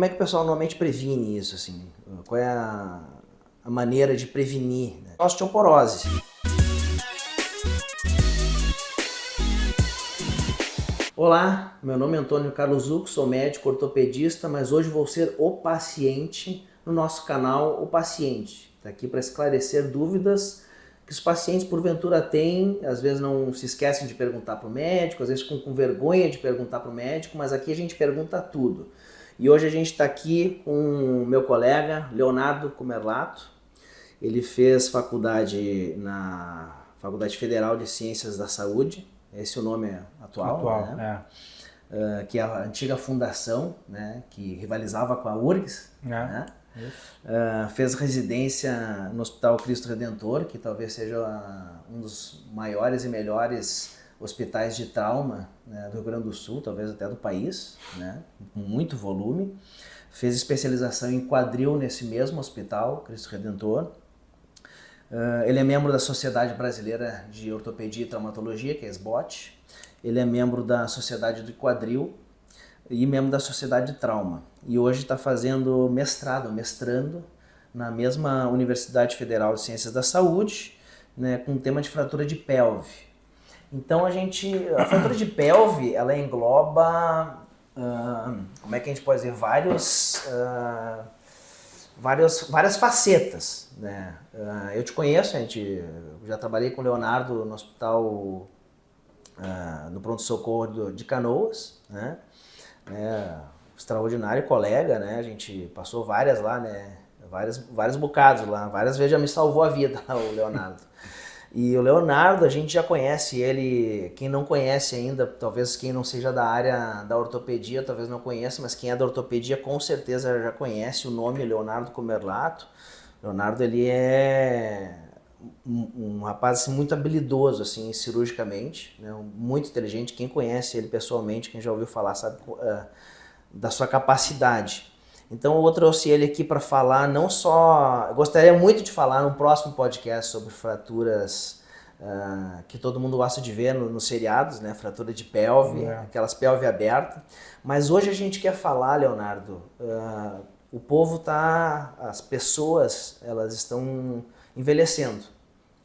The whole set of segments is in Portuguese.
como é que o pessoal normalmente previne isso, assim? Qual é a maneira de prevenir, né? Osteoporose. Olá, meu nome é Antônio Carlos Zucco, sou médico ortopedista, mas hoje vou ser o paciente no nosso canal O Paciente. Está aqui para esclarecer dúvidas que os pacientes porventura têm, às vezes não se esquecem de perguntar para o médico, às vezes ficam com vergonha de perguntar para o médico, mas aqui a gente pergunta tudo. E hoje a gente está aqui com o meu colega Leonardo Comerlato. Ele fez faculdade na Faculdade Federal de Ciências da Saúde, esse é o nome atual, né? Que é a antiga fundação, né? Que rivalizava com a URGS, né? Fez residência no Hospital Cristo Redentor, que talvez seja um dos maiores e melhores hospitais de trauma, né, do Rio Grande do Sul, talvez até do país, né, com muito volume. Fez especialização em quadril nesse mesmo hospital, Cristo Redentor. Ele é membro da Sociedade Brasileira de Ortopedia e Traumatologia, que é a SBOT. Ele é membro da Sociedade do Quadril e membro da Sociedade de Trauma. E hoje está fazendo mestrando na mesma Universidade Federal de Ciências da Saúde, né, com o tema de fratura de pelve. Então a fratura de pelve, ela engloba, como é que a gente pode dizer, várias facetas, né? Eu te conheço, já trabalhei com o Leonardo no hospital, no pronto-socorro de Canoas, né? Extraordinário colega, né? A gente passou várias lá, né? Vários bocados lá, várias vezes já me salvou a vida o Leonardo. E o Leonardo, a gente já conhece ele, quem não conhece ainda, talvez quem não seja da área da ortopedia, talvez não conheça, mas quem é da ortopedia com certeza já conhece o nome Leonardo Comerlato. Leonardo, ele é um rapaz assim, muito habilidoso assim, cirurgicamente, né? Muito inteligente. Quem conhece ele pessoalmente, quem já ouviu falar, sabe da sua capacidade. Então eu trouxe ele aqui para falar não só... Eu gostaria muito de falar no próximo podcast sobre fraturas que todo mundo gosta de ver nos seriados, né? Fratura de pelve, aquelas pelve abertas. Mas hoje a gente quer falar, Leonardo, o povo as pessoas, elas estão envelhecendo,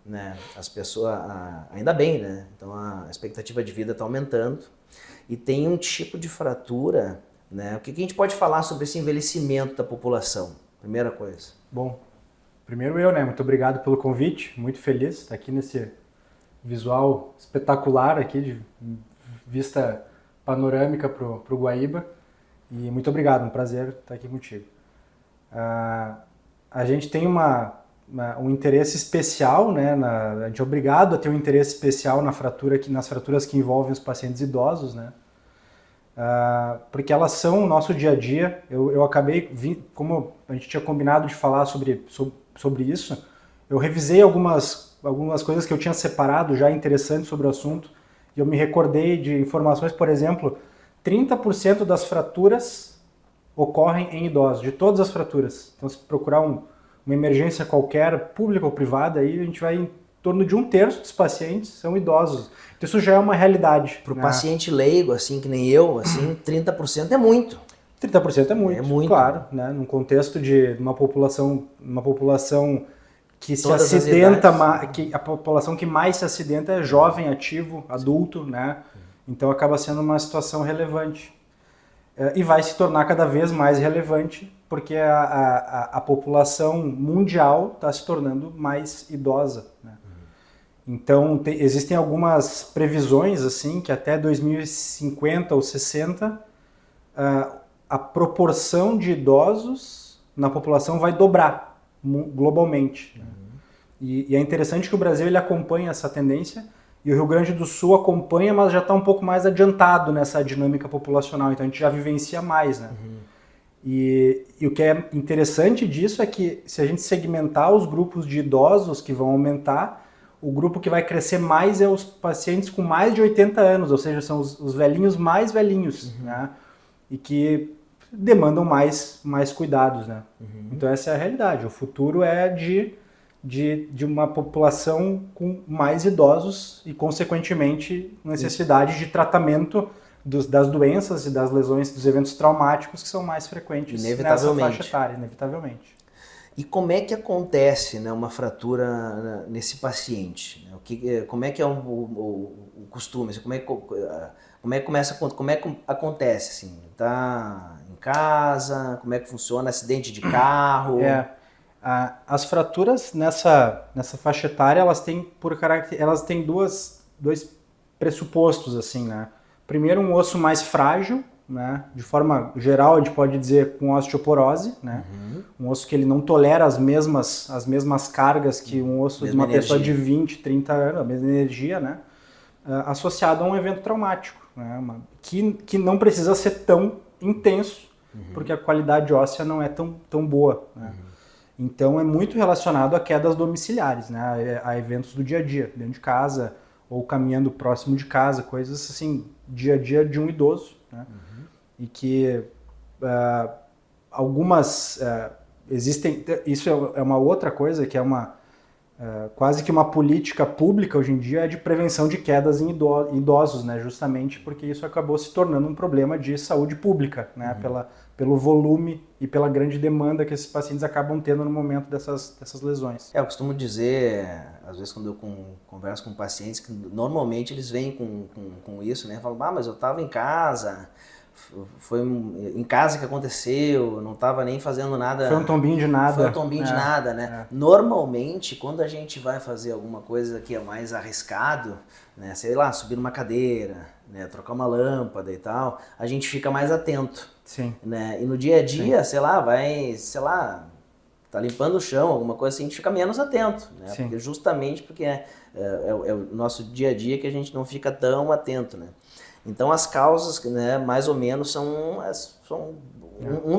né? As pessoas, ainda bem, né? Então a expectativa de vida está aumentando e tem um tipo de fratura, né? O que a gente pode falar sobre esse envelhecimento da população? Primeira coisa. Bom, primeiro eu, né? Muito obrigado pelo convite, muito feliz de estar aqui nesse visual espetacular aqui, de vista panorâmica pro Guaíba. E muito obrigado, um prazer estar aqui contigo. A gente tem um interesse especial, né? A gente é obrigado a ter um interesse especial nas fraturas que envolvem os pacientes idosos, né? Porque elas são o nosso dia a dia. Eu acabei, como a gente tinha combinado de falar sobre isso, eu revisei algumas coisas que eu tinha separado já interessantes sobre o assunto, e eu me recordei de informações, por exemplo, 30% das fraturas ocorrem em idosos, de todas as fraturas. Então, se procurar uma emergência qualquer, pública ou privada, aí a gente vai em torno de 1/3 dos pacientes são idosos. Então isso já é uma realidade. Para o paciente leigo, assim, que nem eu, assim, 30% é muito. 30% é muito, claro, né? Num contexto de uma população que se acidenta, a população que mais se acidenta é jovem, ativo, adulto, né? Então acaba sendo uma situação relevante. E vai se tornar cada vez mais relevante, porque a população mundial está se tornando mais idosa, né? Então, existem algumas previsões assim que até 2050 ou 60 a proporção de idosos na população vai dobrar globalmente. E é interessante que o Brasil ele acompanha essa tendência e o Rio Grande do Sul acompanha, mas já está um pouco mais adiantado nessa dinâmica populacional. Então, a gente já vivencia mais, né? E o que é interessante disso é que se a gente segmentar os grupos de idosos que vão aumentar, o grupo que vai crescer mais é os pacientes com mais de 80 anos, ou seja, são os velhinhos mais velhinhos, né? E que demandam mais cuidados, né? Então essa é a realidade. O futuro é de uma população com mais idosos e, consequentemente, necessidade de tratamento das doenças e das lesões, dos eventos traumáticos que são mais frequentes nessa faixa etária, inevitavelmente. E como é que acontece, né, uma fratura nesse paciente? Como é que é o costume? Como é que acontece? Assim? Tá em casa? Como é que funciona? Acidente de carro? As fraturas nessa faixa etária, elas têm dois pressupostos, assim, né? Primeiro, um osso mais frágil, né? De forma geral, a gente pode dizer com osteoporose, né? Um osso que ele não tolera as mesmas cargas que um osso de uma pessoa de 20, 30 anos, a mesma energia, né? Associado a um evento traumático, né? Que não precisa ser tão intenso, porque a qualidade óssea não é tão boa, né? Então é muito relacionado a quedas domiciliares, né? A eventos do dia a dia, dentro de casa ou caminhando próximo de casa, coisas assim, dia a dia de um idoso, né? E que algumas existem, isso é uma outra coisa que é quase que uma política pública hoje em dia é de prevenção de quedas em idosos, né? Justamente porque isso acabou se tornando um problema de saúde pública, né? Pelo volume e pela grande demanda que esses pacientes acabam tendo no momento dessas lesões. Eu costumo dizer, às vezes quando eu converso com pacientes, que normalmente eles vêm com isso, né? Falam, mas eu estava em casa, foi em casa que aconteceu, não estava nem fazendo nada. Foi um tombinho de nada. Foi um tombinho de nada, né? Normalmente, quando a gente vai fazer alguma coisa que é mais arriscado, né? Sei lá, subir numa cadeira, né? Trocar uma lâmpada e tal, a gente fica mais atento. Sim. Né? E no dia a dia, tá limpando o chão, alguma coisa assim, a gente fica menos atento, né? Porque justamente porque é o nosso dia a dia que a gente não fica tão atento, né? Então as causas, né, mais ou menos um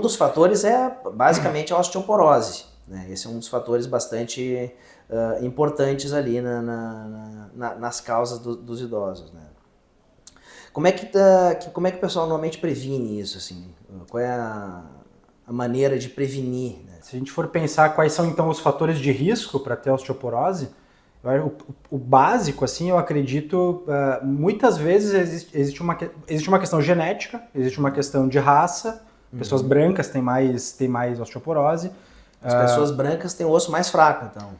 dos fatores é basicamente a osteoporose, né? Esse é um dos fatores bastante importantes ali nas causas dos idosos, né? Como é que o pessoal normalmente previne isso, assim? Qual é a maneira de prevenir, né? Se a gente for pensar quais são então os fatores de risco para ter osteoporose, o básico, assim, eu acredito, muitas vezes existe uma questão genética, existe uma questão de raça, pessoas brancas têm mais osteoporose. As pessoas brancas têm o osso mais fraco, então.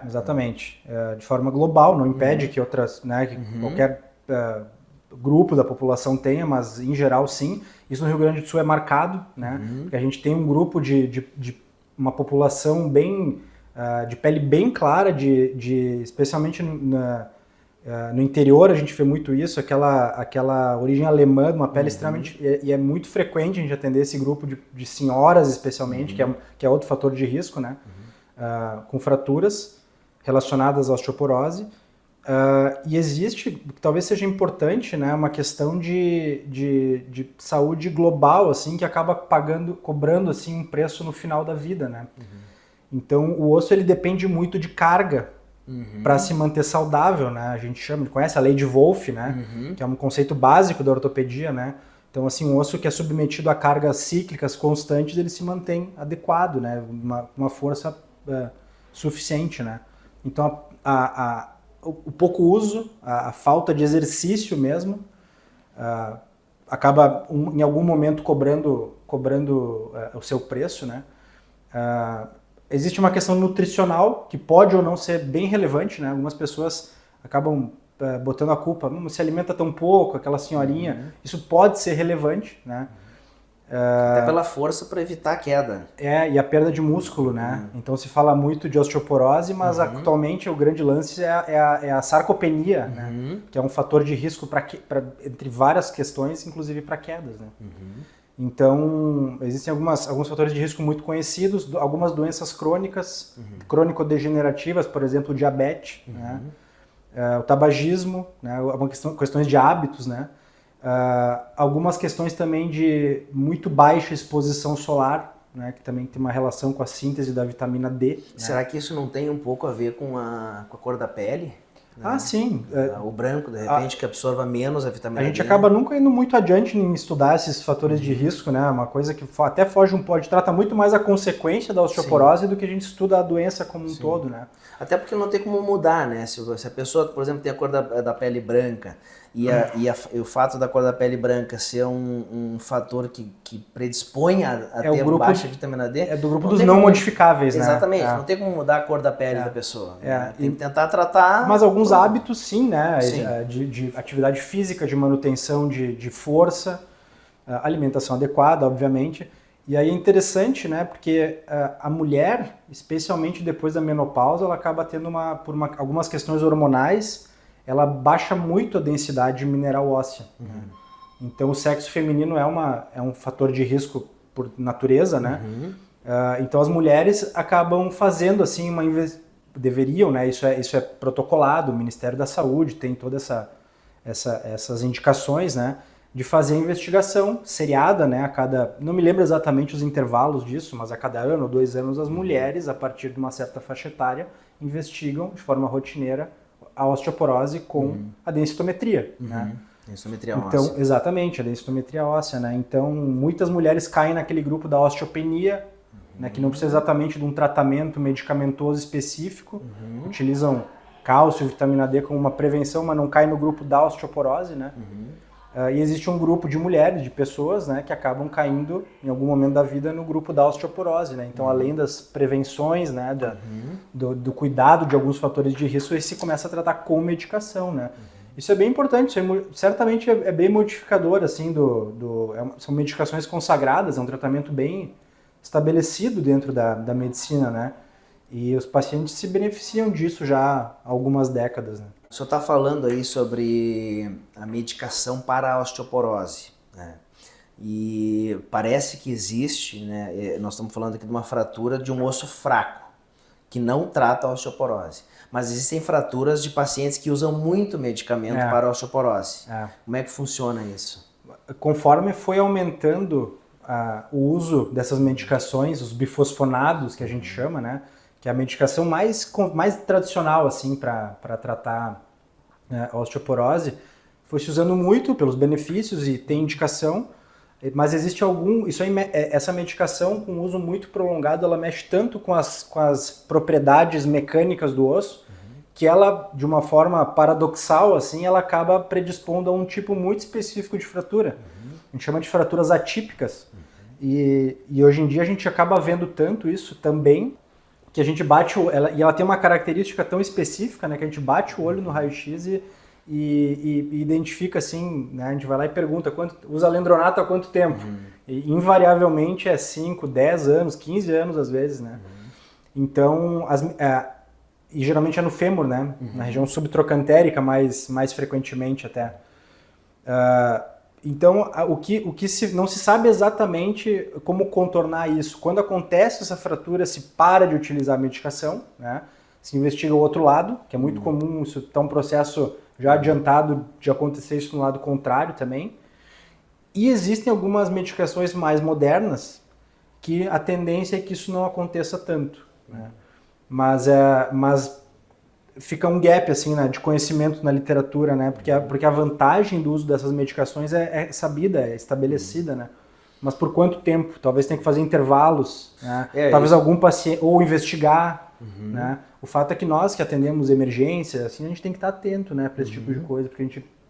Exatamente. De forma global, não impede que outras, né, que qualquer grupo da população tenha, mas em geral sim. Isso no Rio Grande do Sul é marcado, né? Porque a gente tem um grupo de uma população bem de pele bem clara, especialmente no interior a gente vê muito isso, aquela origem alemã, uma pele extremamente, e é muito frequente a gente atender esse grupo de senhoras especialmente, que é outro fator de risco, né? Com fraturas relacionadas à osteoporose. E existe, talvez seja importante, né, uma questão de saúde global, assim, que acaba cobrando assim, um preço no final da vida, né? Então o osso ele depende muito de carga para se manter saudável, né? A gente conhece a lei de Wolff, né? Que é um conceito básico da ortopedia, né? Então assim, um osso que é submetido a cargas cíclicas constantes, ele se mantém adequado, né? Uma força suficiente, né? Então o pouco uso, a falta de exercício mesmo, acaba em algum momento cobrando o seu preço, né? Existe uma questão nutricional que pode ou não ser bem relevante, né? Algumas pessoas acabam botando a culpa, não se alimenta tão pouco, aquela senhorinha. Isso pode ser relevante, né? Até pela força para evitar a queda. E a perda de músculo, né? Então se fala muito de osteoporose, mas atualmente o grande lance é a sarcopenia, né? Que é um fator de risco entre várias questões, inclusive para quedas, né? Então existem alguns fatores de risco muito conhecidos, algumas doenças crônicas, crônico-degenerativas, por exemplo, o diabetes, né? O tabagismo, né? Questões de hábitos, né? Algumas questões também de muito baixa exposição solar, né, que também tem uma relação com a síntese da vitamina D. Será que isso não tem um pouco a ver com a cor da pele? Né? Sim. O branco, de repente, que absorva menos a vitamina D. A gente acaba nunca indo muito adiante em estudar esses fatores de risco, né? Uma coisa que até foge trata muito mais a consequência da osteoporose do que a gente estuda a doença como um todo, né? Até porque não tem como mudar, né? Se a pessoa, por exemplo, tem a cor da pele branca E o fato da cor da pele branca ser um fator que predispõe a ter baixa vitamina D... É do grupo dos não modificáveis, né? Exatamente, não tem como mudar a cor da pele da pessoa. Né? Tem que tentar tratar... Mas alguns hábitos sim, né? Sim. De atividade física, de manutenção de força, alimentação adequada, obviamente. E aí é interessante, né? Porque a mulher, especialmente depois da menopausa, ela acaba tendo algumas questões hormonais, ela baixa muito a densidade mineral óssea. Né? Então o sexo feminino é um fator de risco por natureza, né? Então as mulheres acabam fazendo assim deveriam, né? Isso é protocolado, o Ministério da Saúde tem todas essas indicações, né? De fazer investigação seriada, né? Não me lembro exatamente os intervalos disso, mas a cada ano ou 2 anos as mulheres, a partir de uma certa faixa etária, investigam de forma rotineira a osteoporose com a densitometria, né? Densitometria óssea. Exatamente, a densitometria óssea, né? Então, muitas mulheres caem naquele grupo da osteopenia, né? Que não precisa exatamente de um tratamento medicamentoso específico, utilizam cálcio e vitamina D como uma prevenção, mas não caem no grupo da osteoporose, né? E existe um grupo de mulheres, de pessoas, né, que acabam caindo em algum momento da vida no grupo da osteoporose, né? Então, além das prevenções, né, do cuidado de alguns fatores de risco, aí se começa a tratar com medicação, né? Isso é bem importante, certamente é bem modificador, assim, são medicações consagradas, é um tratamento bem estabelecido dentro da medicina, né? E os pacientes se beneficiam disso já há algumas décadas, né? O senhor está falando aí sobre a medicação para a osteoporose, né? E parece que existe, né? Nós estamos falando aqui de uma fratura de um osso fraco, que não trata a osteoporose. Mas existem fraturas de pacientes que usam muito medicamento para a osteoporose. Como é que funciona isso? Conforme foi aumentando o uso dessas medicações, os bifosfonados que a gente chama, né? Que é a medicação mais tradicional assim para tratar a osteoporose, foi se usando muito pelos benefícios e tem indicação, mas existe essa medicação com uso muito prolongado, ela mexe tanto com as propriedades mecânicas do osso, que ela, de uma forma paradoxal, assim, ela acaba predispondo a um tipo muito específico de fratura. A gente chama de fraturas atípicas. E hoje em dia a gente acaba vendo tanto isso também, que a gente e ela tem uma característica tão específica, né, que a gente bate o olho no raio-x e identifica assim, né, a gente vai lá e pergunta, usa alendronato há quanto tempo? E invariavelmente é 5, 10 anos, 15 anos às vezes, né? Então, e geralmente é no fêmur, né, na região subtrocantérica mais frequentemente até. Então, o que não se sabe exatamente como contornar isso. Quando acontece essa fratura, se para de utilizar a medicação, né? Se investiga o outro lado, que é muito comum, isso está um processo já adiantado de acontecer isso no lado contrário também. E existem algumas medicações mais modernas que a tendência é que isso não aconteça tanto, né? Mas fica um gap assim, né, de conhecimento na literatura, né, porque a vantagem do uso dessas medicações é sabida, é estabelecida, né, mas por quanto tempo? Talvez tenha que fazer intervalos, né? Talvez algum paciente, ou investigar, né, o fato é que nós que atendemos emergência, assim, a gente tem que estar atento, né, para esse tipo de coisa, porque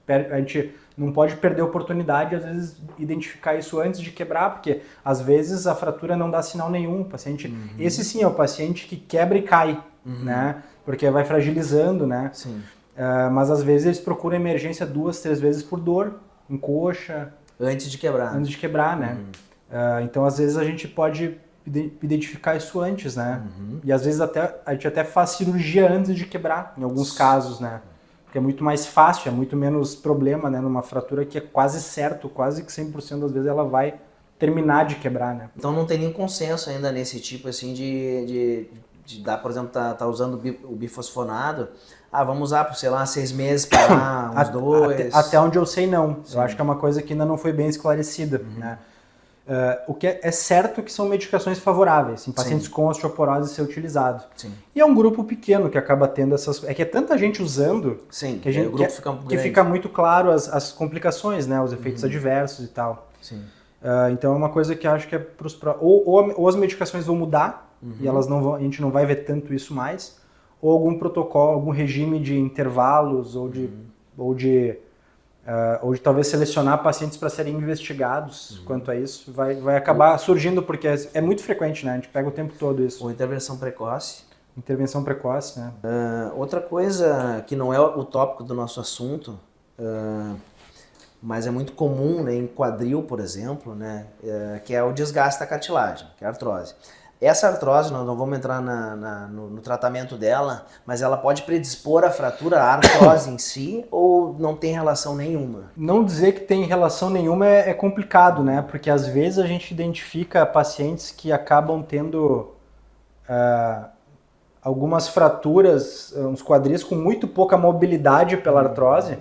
a gente não pode perder a oportunidade, às vezes, identificar isso antes de quebrar, porque às vezes a fratura não dá sinal nenhum, o paciente, esse sim é o paciente que quebra e cai, né, porque vai fragilizando, né? Sim. Mas às vezes eles procuram emergência 2, 3 vezes por dor, em coxa. Antes de quebrar. Antes de quebrar, né? Então às vezes a gente pode identificar isso antes, né? E às vezes a gente até faz cirurgia antes de quebrar, em alguns casos, né? Porque é muito mais fácil, é muito menos problema, né? Numa fratura que é quase certo, quase que 100% das vezes ela vai terminar de quebrar, né? Então não tem nenhum consenso ainda nesse tipo assim de dar, por exemplo, tá usando o bifosfonado, vamos usar por, sei lá, 6 meses para uns 2. Até onde eu sei, não. Sim. Eu acho que é uma coisa que ainda não foi bem esclarecida, né? O que é certo que são medicações favoráveis em pacientes com osteoporose ser utilizado. Sim. E é um grupo pequeno que acaba tendo essas... É que é tanta gente usando. Sim, que, o grupo fica muito claro as complicações, né? Os efeitos adversos e tal. Sim. Então é uma coisa que acho que é para os... Ou as medicações vão mudar, e elas não vão, a gente não vai ver tanto isso mais, ou algum protocolo, algum regime de intervalos ou de ou de talvez selecionar pacientes para serem investigados quanto a isso, vai acabar surgindo, porque é muito frequente, né? A gente pega o tempo todo isso. Ou intervenção precoce. Intervenção precoce, né? Outra coisa que não é o tópico do nosso assunto, mas é muito comum, né, em quadril, por exemplo, né, que é o desgaste da cartilagem, que é a artrose. Essa artrose, nós não vamos entrar no tratamento dela, mas ela pode predispor a fratura, a artrose em si, ou não tem relação nenhuma? Não dizer que tem relação nenhuma é complicado, né? Porque às vezes a gente identifica pacientes que acabam tendo algumas fraturas, uns quadris com muito pouca mobilidade pela artrose.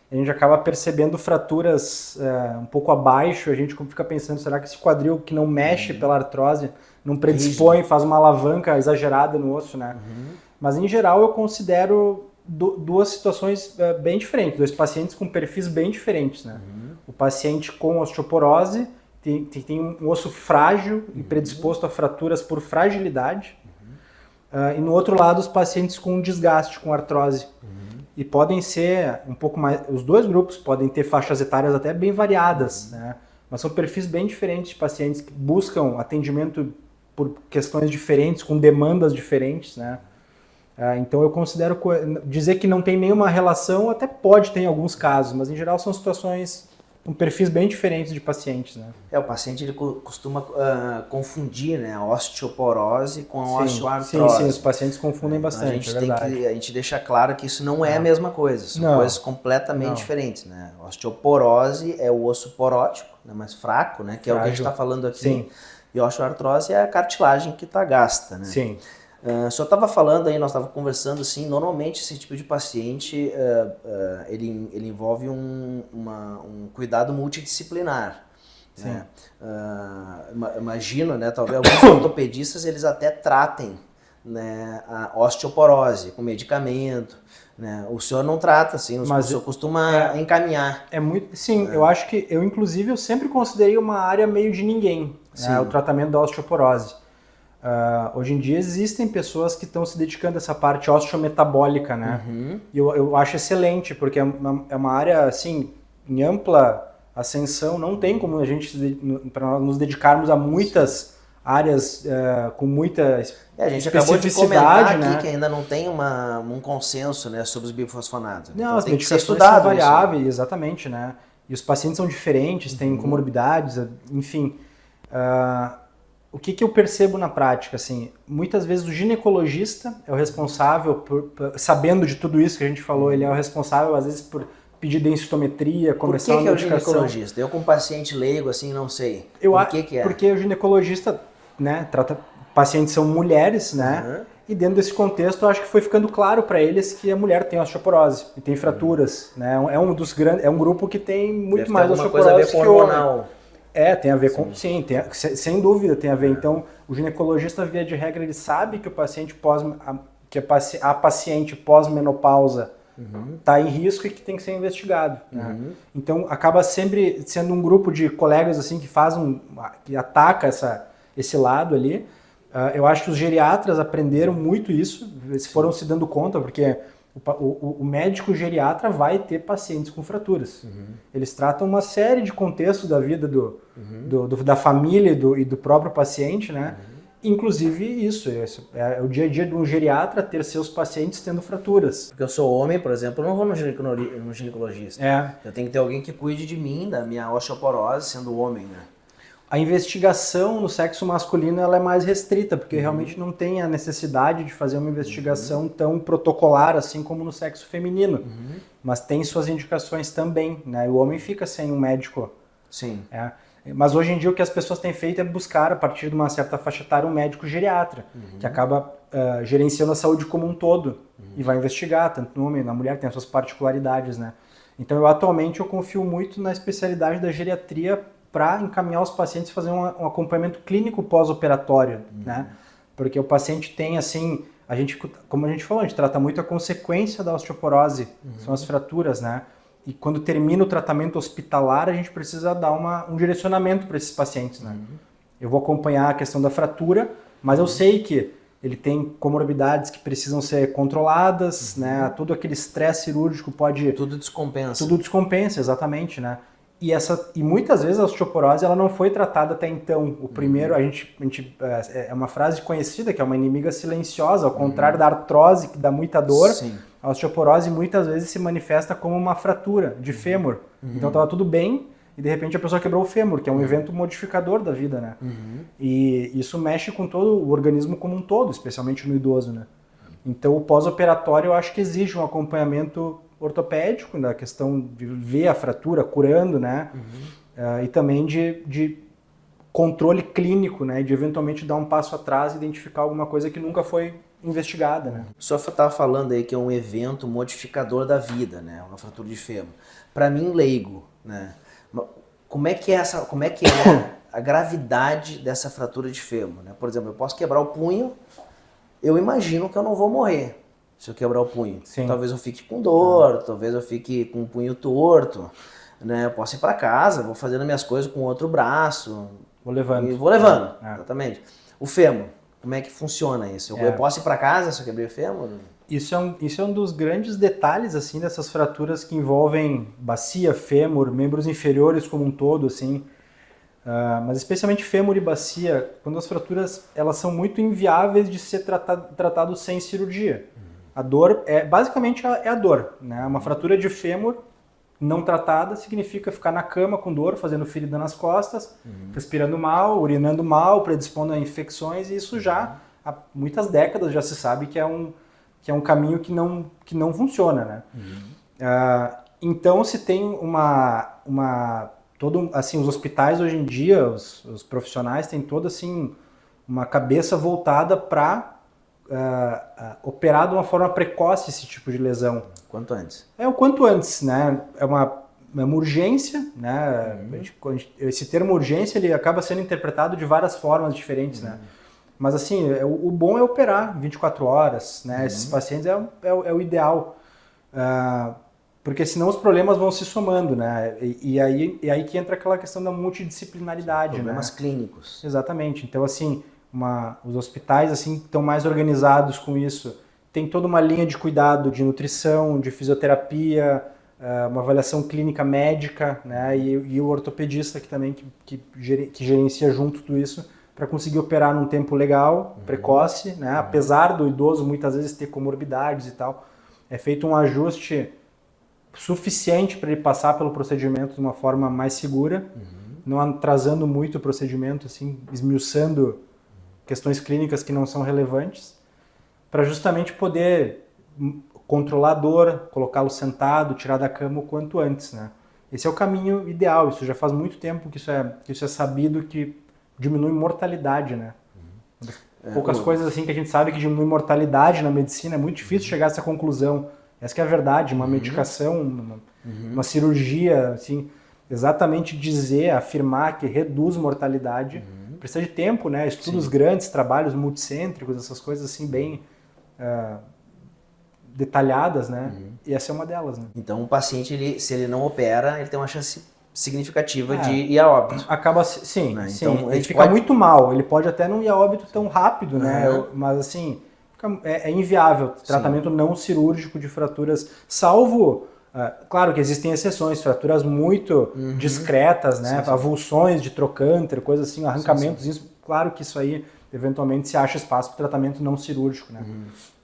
A gente acaba percebendo fraturas um pouco abaixo, a gente fica pensando, será que esse quadril que não mexe pela artrose não predispõe, faz uma alavanca exagerada no osso, né? Mas em geral eu considero duas situações bem diferentes, dois pacientes com perfis bem diferentes, né? O paciente com osteoporose tem um osso frágil e predisposto a fraturas por fragilidade, e no outro lado os pacientes com desgaste, com artrose. E podem ser um pouco mais... Os dois grupos podem ter faixas etárias até bem variadas, né? Mas são perfis bem diferentes de pacientes que buscam atendimento por questões diferentes, com demandas diferentes, né? Então eu considero... Dizer que não tem nenhuma relação até pode ter em alguns casos, mas em geral são situações com perfis bem diferentes de pacientes, né? O paciente ele costuma confundir, né, a osteoporose com a osteoartrose. Sim, os pacientes confundem bastante, a gente deixa claro que isso não é a mesma coisa, são coisas completamente diferentes, né? A osteoporose é o osso porótico, né, mais fraco, né, que é o que a gente está falando aqui. Sim. E a osteoartrose é a cartilagem que está gasta, né? Sim. O senhor estava falando aí, nós estávamos conversando assim, normalmente esse tipo de paciente, ele envolve um cuidado multidisciplinar. Sim. Né? Imagino, né, talvez alguns ortopedistas eles até tratem, né, a osteoporose com medicamento. Né? O senhor não trata, assim, o senhor costuma encaminhar. Sim, eu acho que inclusive, eu sempre considerei uma área meio de ninguém, né, o tratamento da osteoporose. Hoje em dia existem pessoas que estão se dedicando a essa parte osteometabólica, né? E eu acho excelente, porque é uma área, assim, em ampla ascensão, não tem como a gente, para nós nos dedicarmos a muitas áreas com muita especificidade. A gente acabou de comentar aqui, né, que ainda não tem um consenso, né, sobre os bifosfonatos. Não, então, as medicações são variáveis, exatamente, né? E os pacientes são diferentes, têm comorbidades, enfim. O que eu percebo na prática, assim, muitas vezes o ginecologista é o responsável, sabendo de tudo isso que a gente falou, ele é o responsável, às vezes, por pedir densitometria, começar a medicação. Por que é o ginecologista? Eu, como paciente leigo, assim, não sei. Que é? Porque o ginecologista, né, trata... Pacientes são mulheres, né? E dentro desse contexto, eu acho que foi ficando claro para eles que a mulher tem osteoporose e tem fraturas, né? É um grupo que tem muito mais osteoporose que o homem. Tem a ver com... Sim, sem dúvida tem a ver. Então, o ginecologista, via de regra, ele sabe que o paciente a paciente pós-menopausa está em risco e que tem que ser investigado. Né? Então, acaba sempre sendo um grupo de colegas assim que ataca esse lado ali. Eu acho que os geriatras aprenderam muito isso, eles foram se dando conta, porque o médico geriatra vai ter pacientes com fraturas. Eles tratam uma série de contextos da vida da família e do próprio paciente, né? Inclusive isso é o dia a dia de um geriatra ter seus pacientes tendo fraturas. Porque eu sou homem, por exemplo, eu não vou no ginecologista. Eu tenho que ter alguém que cuide de mim, da minha osteoporose, sendo homem, né? A investigação no sexo masculino ela é mais restrita, porque realmente não tem a necessidade de fazer uma investigação tão protocolar assim como no sexo feminino. Mas tem suas indicações também, né? O homem fica sem um médico. Sim. Mas hoje em dia o que as pessoas têm feito é buscar, a partir de uma certa faixa etária, um médico geriatra, que acaba gerenciando a saúde como um todo e vai investigar, tanto no homem, na mulher, tem as suas particularidades, né? Então, atualmente, eu confio muito na especialidade da geriatria para encaminhar os pacientes a fazer um acompanhamento clínico pós-operatório, né? Porque o paciente tem, assim, como a gente falou, a gente trata muito a consequência da osteoporose, são as fraturas, né? E quando termina o tratamento hospitalar, a gente precisa dar um direcionamento para esses pacientes, né? Eu vou acompanhar a questão da fratura, mas eu sei que ele tem comorbidades que precisam ser controladas, né? Todo aquele estresse cirúrgico pode... Tudo descompensa. Tudo descompensa, exatamente, né? E muitas vezes a osteoporose ela não foi tratada até então. O primeiro, é uma frase conhecida, que é uma inimiga silenciosa, ao contrário da artrose, que dá muita dor. Sim. A osteoporose muitas vezes se manifesta como uma fratura de fêmur. Então estava tudo bem e de repente a pessoa quebrou o fêmur, que é um evento modificador da vida, né? E isso mexe com todo o organismo como um todo, especialmente no idoso, né? Então o pós-operatório eu acho que exige um acompanhamento ortopédico, na questão de ver a fratura curando, né? E também de controle clínico, né? De eventualmente dar um passo atrás e identificar alguma coisa que nunca foi investigada, né? O senhor estava falando aí que é um evento modificador da vida, né? Uma fratura de fêmur. Para mim, leigo, né? Como é que é a gravidade dessa fratura de fêmur, né? Por exemplo, eu posso quebrar o punho, eu imagino que eu não vou morrer se eu quebrar o punho. Sim. Talvez eu fique com dor, talvez eu fique com o punho torto, né? Eu posso ir para casa, vou fazendo minhas coisas com o outro braço. Vou levando. Exatamente. O fêmur, como é que funciona isso? Eu posso ir para casa se eu quebrei o fêmur? Isso é um dos grandes detalhes, assim, dessas fraturas que envolvem bacia, fêmur, membros inferiores como um todo, assim. Mas especialmente fêmur e bacia, quando as fraturas elas são muito inviáveis de ser tratado sem cirurgia. A dor, basicamente é a dor, né? Uma fratura de fêmur não tratada significa ficar na cama com dor, fazendo ferida nas costas, respirando mal, urinando mal, predispondo a infecções, e isso já há muitas décadas já se sabe que é um caminho que não funciona, né? Então se tem assim, os hospitais hoje em dia, os profissionais têm toda assim uma cabeça voltada para operar de uma forma precoce esse tipo de lesão. Quanto antes. O quanto antes, né? É uma urgência, né? Esse termo urgência ele acaba sendo interpretado de várias formas diferentes, né? Mas assim, o bom é operar 24 horas, né? Esses pacientes é o ideal. Porque senão os problemas vão se somando, né? E aí que entra aquela questão da multidisciplinaridade, problemas né? clínicos. Exatamente. Então, assim, os hospitais assim estão mais organizados com isso. Tem toda uma linha de cuidado de nutrição, de fisioterapia, uma avaliação clínica médica, né? E o ortopedista que gerencia junto tudo isso para conseguir operar num tempo legal, precoce, né? Apesar do idoso muitas vezes ter comorbidades e tal, é feito um ajuste suficiente para ele passar pelo procedimento de uma forma mais segura, não atrasando muito o procedimento, assim, esmiuçando questões clínicas que não são relevantes, para justamente poder controlar a dor, colocá-lo sentado, tirar da cama o quanto antes, né? Esse é o caminho ideal, isso já faz muito tempo que isso é sabido, que diminui mortalidade, né? Poucas coisas assim que a gente sabe que diminui mortalidade na medicina, é muito difícil chegar a essa conclusão. Essa que é a verdade, uma medicação, uma cirurgia, assim, exatamente afirmar que reduz mortalidade, precisa de tempo, né? Estudos grandes, trabalhos multicêntricos, essas coisas assim bem detalhadas, né? E essa é uma delas, né? Então o paciente, se ele não opera, ele tem uma chance significativa de ir a óbito. Acaba, sim, né? Então, sim. Ele fica muito mal, ele pode até não ir a óbito tão rápido, né? Mas assim, é inviável tratamento não cirúrgico de fraturas, salvo, claro que existem exceções, fraturas muito discretas, né? Avulsões de trocânter, coisas assim, arrancamentos, isso, claro que isso aí eventualmente se acha espaço para tratamento não cirúrgico, né?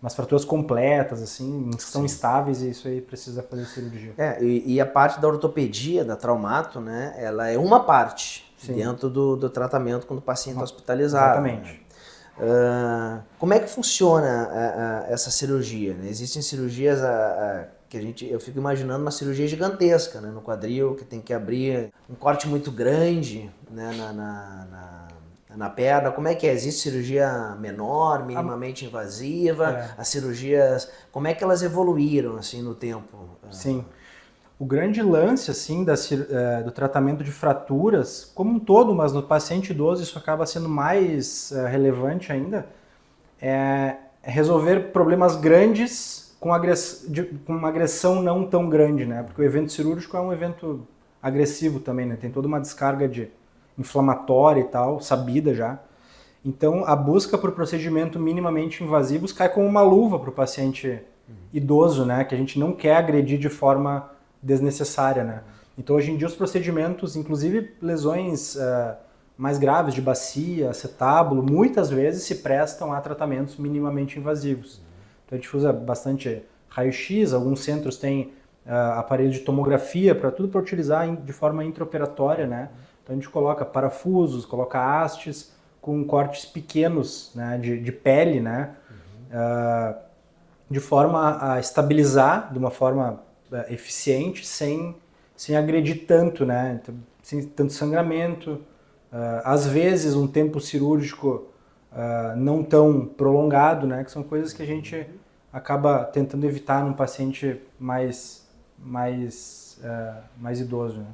Mas fraturas completas, assim, que são estáveis, e isso aí precisa fazer cirurgia. E a parte da ortopedia, da traumato, né? Ela é uma parte dentro do tratamento quando o paciente é hospitalizado. Exatamente. Né? Como é que funciona essa cirurgia? Né? Existem cirurgias que eu fico imaginando uma cirurgia gigantesca, né? No quadril, que tem que abrir um corte muito grande, né? na perna. Como é que é? Existe cirurgia menor, minimamente invasiva? As cirurgias, como é que elas evoluíram assim no tempo? Sim. O grande lance assim do tratamento de fraturas, como um todo, mas no paciente idoso isso acaba sendo mais relevante ainda, é resolver problemas grandes com uma agressão não tão grande, né? Porque o evento cirúrgico é um evento agressivo também, né? Tem toda uma descarga inflamatória e tal, sabida já. Então, a busca por procedimentos minimamente invasivos cai como uma luva para o paciente idoso, né? Que a gente não quer agredir de forma desnecessária, né? Então, hoje em dia, os procedimentos, inclusive lesões mais graves de bacia, acetábulo, muitas vezes se prestam a tratamentos minimamente invasivos. Então, a gente usa bastante raio-x, alguns centros têm aparelho de tomografia, para tudo para utilizar de forma intraoperatória, né? Então, a gente coloca parafusos, coloca hastes, com cortes pequenos, né, de pele, né, de forma a estabilizar de uma forma eficiente, sem agredir tanto, né, então, sem tanto sangramento. Às vezes, um tempo cirúrgico não tão prolongado, né, que são coisas que a gente acaba tentando evitar num paciente mais idoso. Né.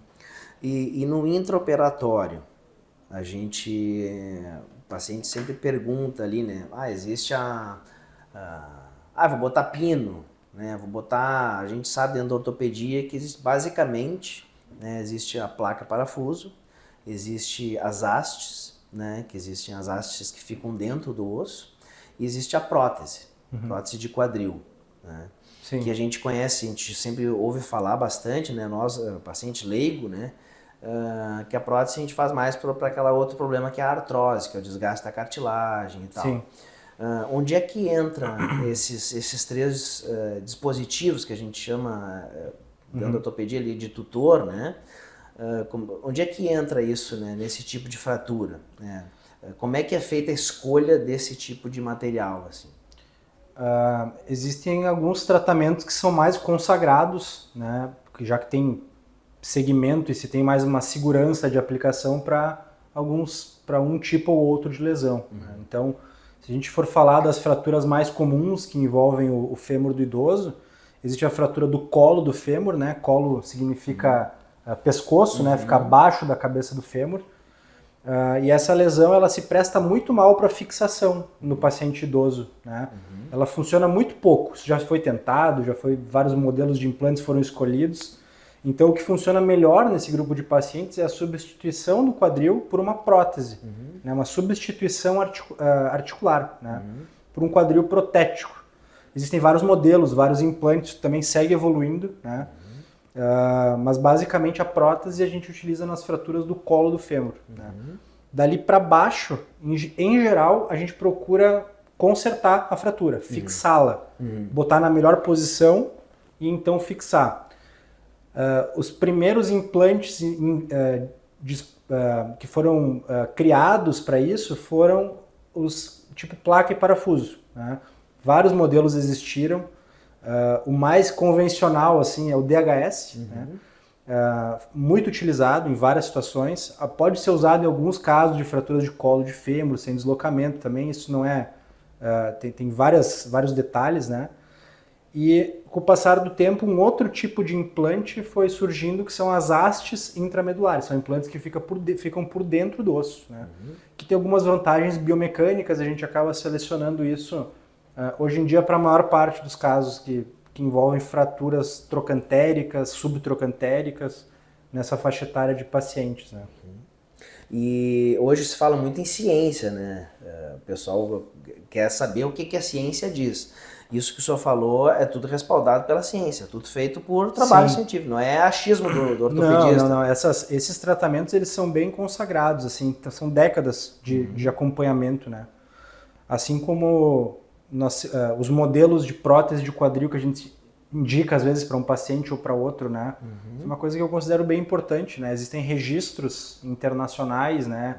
E no intraoperatório, o paciente sempre pergunta ali, né? Existe vou botar pino, né? A gente sabe dentro da ortopedia que existe, basicamente, né, existe a placa parafuso, existe as hastes, né? Que existem as hastes que ficam dentro do osso, e existe a prótese, prótese de quadril, né? Sim. Que a gente conhece, a gente sempre ouve falar bastante, né? Nós, paciente leigo, né? Que a prótese a gente faz mais para aquele outro problema que é a artrose, que é o desgaste da cartilagem e tal. Sim. Onde é que entra esses três dispositivos que a gente chama, dentro da ortopedia ali, de tutor, né? Onde é que entra isso, né, nesse tipo de fratura? Né? Como é que é feita a escolha desse tipo de material? Assim? Existem alguns tratamentos que são mais consagrados, né? Porque já que tem segmento e se tem mais uma segurança de aplicação para um tipo ou outro de lesão. Né? Então, se a gente for falar das fraturas mais comuns que envolvem o fêmur do idoso, existe a fratura do colo do fêmur, né? Colo significa pescoço, né? Fica abaixo da cabeça do fêmur. E essa lesão ela se presta muito mal para fixação no paciente idoso. Né? Ela funciona muito pouco. Isso já foi tentado, vários modelos de implantes foram escolhidos. Então, o que funciona melhor nesse grupo de pacientes é a substituição do quadril por uma prótese, né? Uma substituição articular, né? Por um quadril protético. Existem vários modelos, vários implantes, também segue evoluindo, né? Mas basicamente a prótese a gente utiliza nas fraturas do colo do fêmur. Né? Dali para baixo, em geral, a gente procura consertar a fratura, fixá-la, botar na melhor posição e então fixar. Os primeiros implantes que foram criados para isso foram os tipo placa e parafuso. Né? Vários modelos existiram. O mais convencional assim, é o DHS, né? Muito utilizado em várias situações. Pode ser usado em alguns casos de fraturas de colo de fêmur, sem deslocamento também. Isso não é... tem vários detalhes, né? E com o passar do tempo, um outro tipo de implante foi surgindo, que são as hastes intramedulares. São implantes que ficam por dentro do osso, né? Que tem algumas vantagens biomecânicas, a gente acaba selecionando isso hoje em dia para a maior parte dos casos que envolvem fraturas trocantéricas, subtrocantéricas, nessa faixa etária de pacientes. Né? E hoje se fala muito em ciência, né? O pessoal quer saber o que a ciência diz. Isso que o senhor falou é tudo respaldado pela ciência, tudo feito por trabalho científico, não é achismo do ortopedista. Não. Esses tratamentos eles são bem consagrados, assim, são décadas de acompanhamento, né? Assim como os modelos de prótese de quadril que a gente indica às vezes para um paciente ou para outro, né? É uma coisa que eu considero bem importante, né? Existem registros internacionais, né?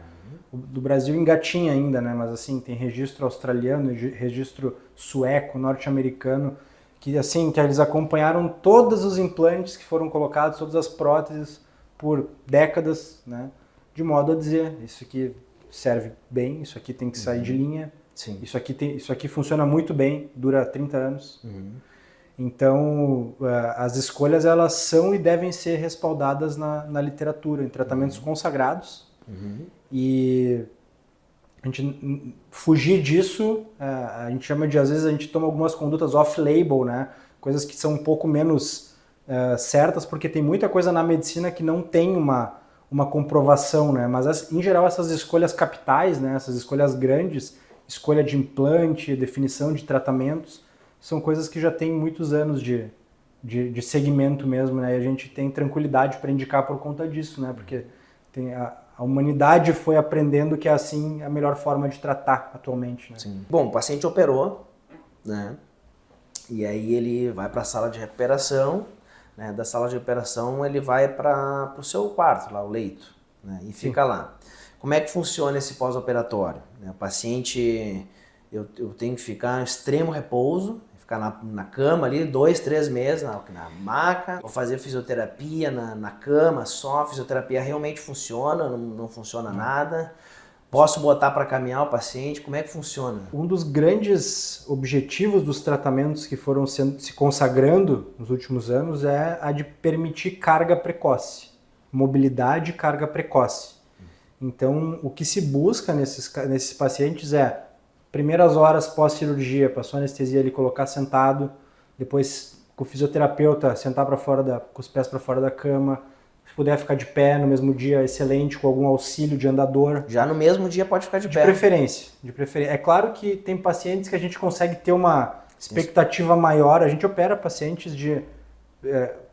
Do Brasil engatinha ainda, né? Mas assim, tem registro australiano, registro sueco, norte-americano, que eles acompanharam todos os implantes que foram colocados, todas as próteses por décadas, né? De modo a dizer, isso aqui serve bem, isso aqui tem que sair de linha, sim. Isso aqui funciona muito bem, dura 30 anos. Então, as escolhas elas são e devem ser respaldadas na literatura, em tratamentos consagrados. E a gente fugir disso, a gente chama de, às vezes a gente toma algumas condutas off-label, né? Coisas que são um pouco menos certas, porque tem muita coisa na medicina que não tem uma uma comprovação, né? Mas em geral essas escolhas capitais, né? Essas escolhas grandes, escolha de implante, definição de tratamentos, são coisas que já têm muitos anos de segmento mesmo, né? E a gente tem tranquilidade para indicar por conta disso, né? Porque a humanidade foi aprendendo que é assim a melhor forma de tratar atualmente, né? Sim. Bom, o paciente operou, né? E aí ele vai para a sala de recuperação, né? Da sala de recuperação ele vai para o seu quarto, lá o leito, né? E fica lá. Como é que funciona esse pós-operatório? O paciente, eu tenho que ficar em extremo repouso, ficar na cama ali 2, 3 meses na maca, vou fazer fisioterapia na cama só, a fisioterapia realmente funciona, não funciona nada. Posso botar para caminhar o paciente? Como é que funciona? Um dos grandes objetivos dos tratamentos que foram se consagrando nos últimos anos é a de permitir carga precoce, mobilidade e carga precoce. Então, o que se busca nesses pacientes é, primeiras horas pós-cirurgia, passou anestesia, ele colocar sentado, depois com o fisioterapeuta sentar com os pés para fora da cama, se puder ficar de pé no mesmo dia, excelente, com algum auxílio de andador. Já no mesmo dia pode ficar de pé? De preferência. É claro que tem pacientes que a gente consegue ter uma expectativa maior, a gente opera pacientes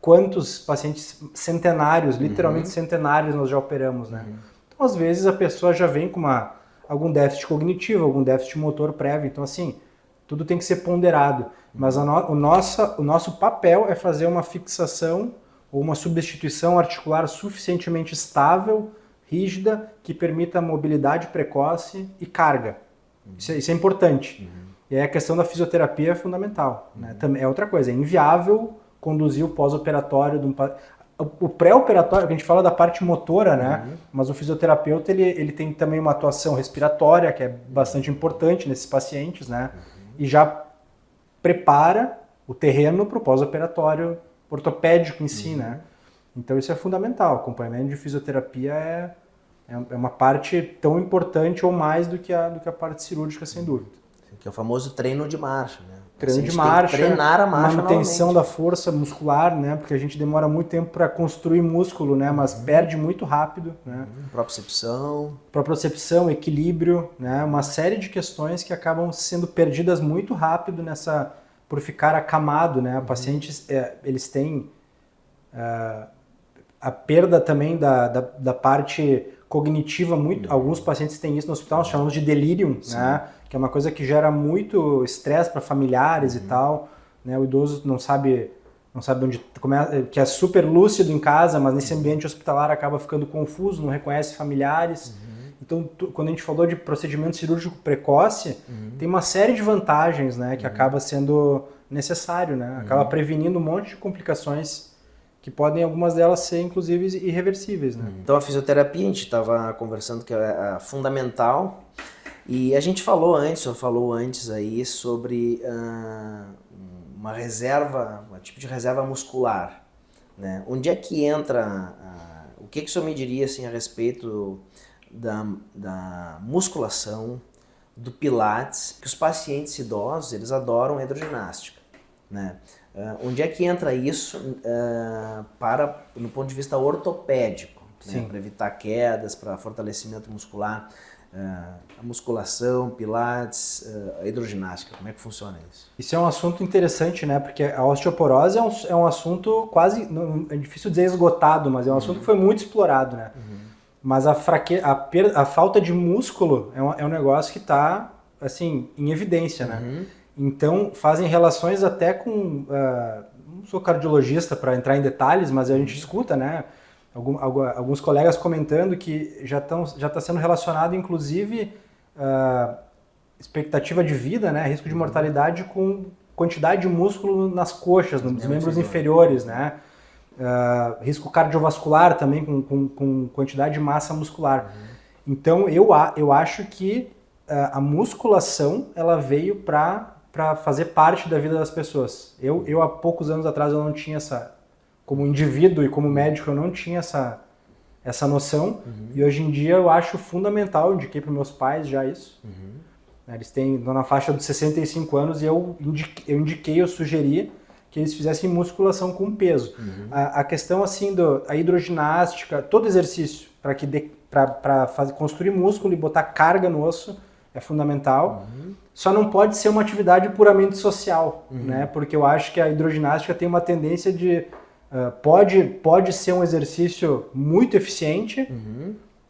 quantos pacientes centenários, literalmente centenários nós já operamos, né? Então, às vezes a pessoa já vem com algum déficit cognitivo, algum déficit motor prévio, então assim, tudo tem que ser ponderado. Mas o nosso papel é fazer uma fixação ou uma substituição articular suficientemente estável, rígida, que permita mobilidade precoce e carga. Isso é importante. E aí a questão da fisioterapia é fundamental. Né? É outra coisa, é inviável conduzir o pós-operatório o pré-operatório, a gente fala da parte motora, né? Mas o fisioterapeuta ele tem também uma atuação respiratória, que é bastante importante nesses pacientes, né? E já prepara o terreno para o pós-operatório ortopédico em si, né? Então isso é fundamental. O acompanhamento de fisioterapia é uma parte tão importante ou mais do que a parte cirúrgica, sem dúvida. Que é o famoso treino de marcha, né? Treino de marcha, treinar a marcha, manutenção da força muscular, né? Porque a gente demora muito tempo para construir músculo, né? Mas perde muito rápido, né? Propriocepção, equilíbrio, né? Uma série de questões que acabam sendo perdidas muito rápido por ficar acamado, né? Pacientes, eles têm a perda também da parte cognitiva, alguns pacientes têm isso no hospital, nós chamamos de delirium, né? Que é uma coisa que gera muito estresse para familiares e tal, né? O idoso não sabe onde que é super lúcido em casa, mas nesse ambiente hospitalar acaba ficando confuso, não reconhece familiares. Então, quando a gente falou de procedimento cirúrgico precoce, tem uma série de vantagens, né, que acaba sendo necessário, né? Acaba prevenindo um monte de complicações que podem, algumas delas, ser inclusive irreversíveis, né? Então a fisioterapia, a gente estava conversando que é fundamental, e a gente falou antes aí sobre um tipo de reserva muscular, né? Onde é que entra, o que o senhor me diria assim, a respeito da musculação, do pilates, que os pacientes idosos, eles adoram hidroginástica, né? Onde é que entra isso no ponto de vista ortopédico, né? Para evitar quedas, para fortalecimento muscular, a musculação, pilates, a hidroginástica, como é que funciona isso? Isso é um assunto interessante, né? Porque a osteoporose é um assunto quase, é difícil dizer esgotado, mas é um assunto que foi muito explorado, né? Mas a falta de músculo é um negócio que está, assim, em evidência, né? Então, fazem relações até com... não sou cardiologista para entrar em detalhes, mas a gente escuta, né? Alguns colegas comentando que já está sendo relacionado, inclusive, expectativa de vida, né? Risco de mortalidade com quantidade de músculo nas coxas, nos membros inferiores, né? Risco cardiovascular também com quantidade de massa muscular. Então, eu acho que a musculação ela veio para fazer parte da vida das pessoas. Eu, há poucos anos atrás, eu não tinha como indivíduo e como médico, eu não tinha essa noção. E hoje em dia eu acho fundamental, eu indiquei para meus pais já isso. Eles estão na faixa dos 65 anos e eu sugeri que eles fizessem musculação com peso. A questão assim a hidroginástica, todo exercício para construir músculo e botar carga no osso é fundamental. Só não pode ser uma atividade puramente social, né? Porque eu acho que a hidroginástica tem uma tendência de pode ser um exercício muito eficiente,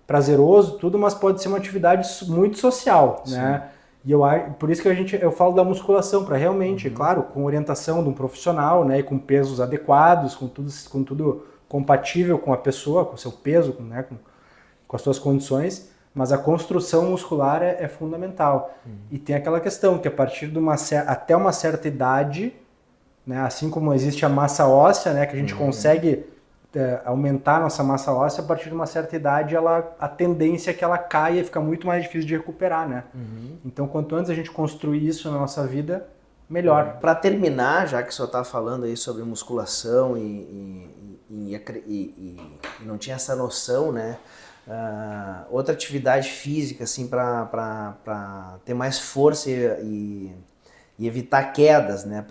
prazeroso, tudo, mas pode ser uma atividade muito social, né? E por isso que eu falo da musculação, para realmente, claro, com orientação de um profissional, né, e com pesos adequados, com tudo compatível com a pessoa, com o seu peso, né, com as suas condições, mas a construção muscular é fundamental. E tem aquela questão que a partir de até uma certa idade, né, assim como existe a massa óssea, né, que a gente consegue aumentar a nossa massa óssea, a partir de uma certa idade a tendência é que ela caia e fica muito mais difícil de recuperar, né? Então, quanto antes a gente construir isso na nossa vida, melhor. Para terminar, já que o senhor está falando aí sobre musculação e não tinha essa noção, né? Outra atividade física, assim, para ter mais força e evitar quedas, né?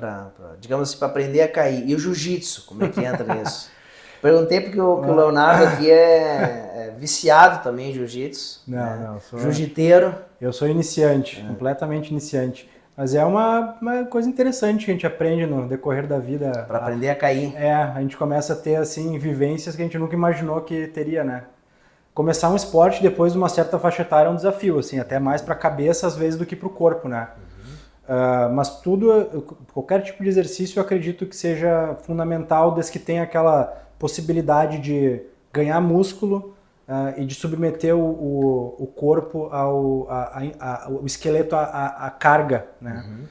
Digamos assim, para aprender a cair. E o jiu-jitsu, como é que entra nisso? Perguntei porque o Leonardo aqui é viciado também em jiu-jitsu. Não, sou jiu-jiteiro. Eu sou iniciante, completamente iniciante. Mas é uma coisa interessante que a gente aprende no decorrer da vida. Para aprender a cair. A gente começa a ter, assim, vivências que a gente nunca imaginou que teria, né? Começar um esporte depois de uma certa faixa etária é um desafio, assim, até mais para a cabeça às vezes do que para o corpo, né? Mas qualquer tipo de exercício eu acredito que seja fundamental desde que tenha aquela possibilidade de ganhar músculo e de submeter o corpo o esqueleto à carga, né?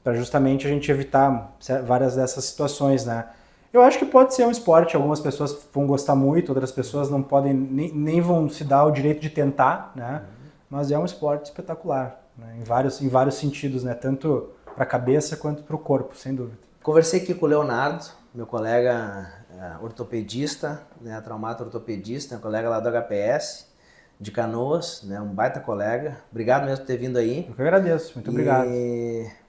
Para justamente a gente evitar várias dessas situações, né? Eu acho que pode ser um esporte, algumas pessoas vão gostar muito, outras pessoas não podem, nem vão se dar o direito de tentar, né? Mas é um esporte espetacular, né? Em vários sentidos, né? Tanto para a cabeça quanto para o corpo, sem dúvida. Conversei aqui com o Leonardo, meu colega ortopedista, né, traumato ortopedista, colega lá do HPS, de Canoas, né, um baita colega. Obrigado mesmo por ter vindo aí. Eu que agradeço, muito obrigado.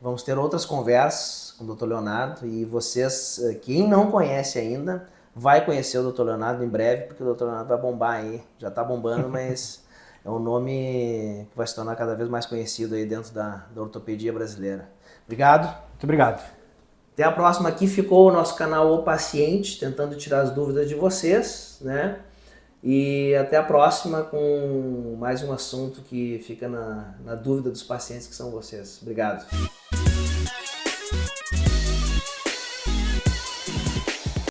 Vamos ter outras conversas com o Dr. Leonardo e vocês, quem não conhece ainda, vai conhecer o Dr. Leonardo em breve, porque o Dr. Leonardo vai bombar aí. Já está bombando, mas é um nome que vai se tornar cada vez mais conhecido aí dentro da ortopedia brasileira. Obrigado. Muito obrigado. Até a próxima. Aqui ficou o nosso canal O Paciente, tentando tirar as dúvidas de vocês, né? E até a próxima com mais um assunto que fica na dúvida dos pacientes, que são vocês. Obrigado.